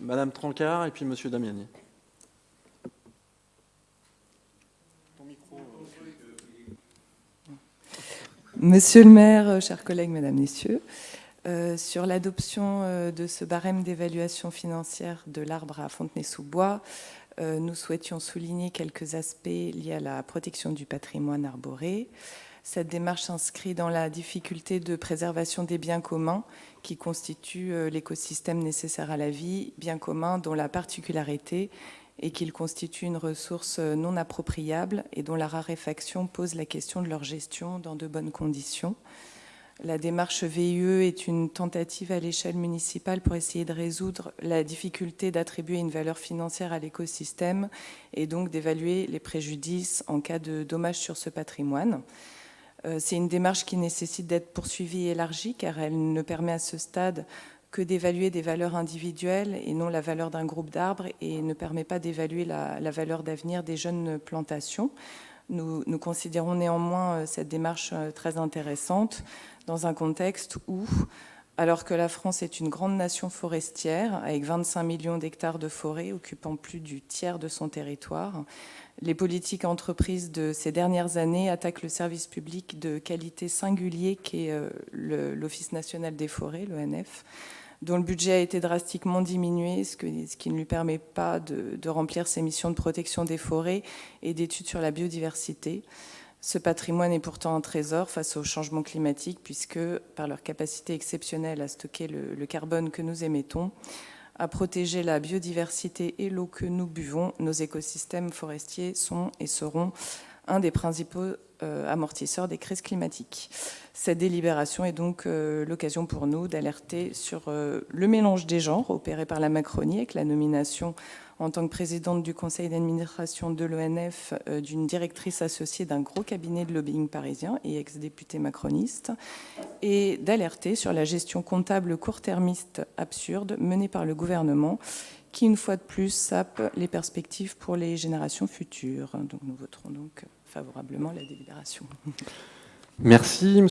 Madame Trancard et puis Monsieur Damiani. Monsieur le maire, chers collègues, mesdames, messieurs, sur l'adoption de ce barème d'évaluation financière de l'arbre à Fontenay-sous-Bois, nous souhaitions souligner quelques aspects liés à la protection du patrimoine arboré. Cette démarche s'inscrit dans la difficulté de préservation des biens communs qui constituent l'écosystème nécessaire à la vie, biens communs dont la particularité est qu'ils constituent une ressource non appropriable et dont la raréfaction pose la question de leur gestion dans de bonnes conditions. La démarche VIE est une tentative à l'échelle municipale pour essayer de résoudre la difficulté d'attribuer une valeur financière à l'écosystème et donc d'évaluer les préjudices en cas de dommages sur ce patrimoine. C'est une démarche qui nécessite d'être poursuivie et élargie car elle ne permet à ce stade que d'évaluer des valeurs individuelles et non la valeur d'un groupe d'arbres et ne permet pas d'évaluer la valeur d'avenir des jeunes plantations. Nous considérons néanmoins cette démarche très intéressante dans un contexte où, alors que la France est une grande nation forestière, avec 25 millions d'hectares de forêt occupant plus du tiers de son territoire, les politiques entreprises de ces dernières années attaquent le service public de qualité singulier qu'est l'Office national des forêts, l'ONF, dont le budget a été drastiquement diminué, ce qui ne lui permet pas de remplir ses missions de protection des forêts et d'études sur la biodiversité. Ce patrimoine est pourtant un trésor face au changement climatique, puisque, par leur capacité exceptionnelle à stocker le carbone que nous émettons, à protéger la biodiversité et l'eau que nous buvons, nos écosystèmes forestiers sont et seront un des principaux amortisseurs des crises climatiques. Cette délibération est donc l'occasion pour nous d'alerter sur le mélange des genres opéré par la Macronie avec la nomination en tant que présidente du conseil d'administration de l'ONF d'une directrice associée d'un gros cabinet de lobbying parisien et ex-député macroniste, et d'alerter sur la gestion comptable court-termiste absurde menée par le gouvernement qui, une fois de plus, sape les perspectives pour les générations futures. Donc nous voterons donc favorablement la délibération. Merci.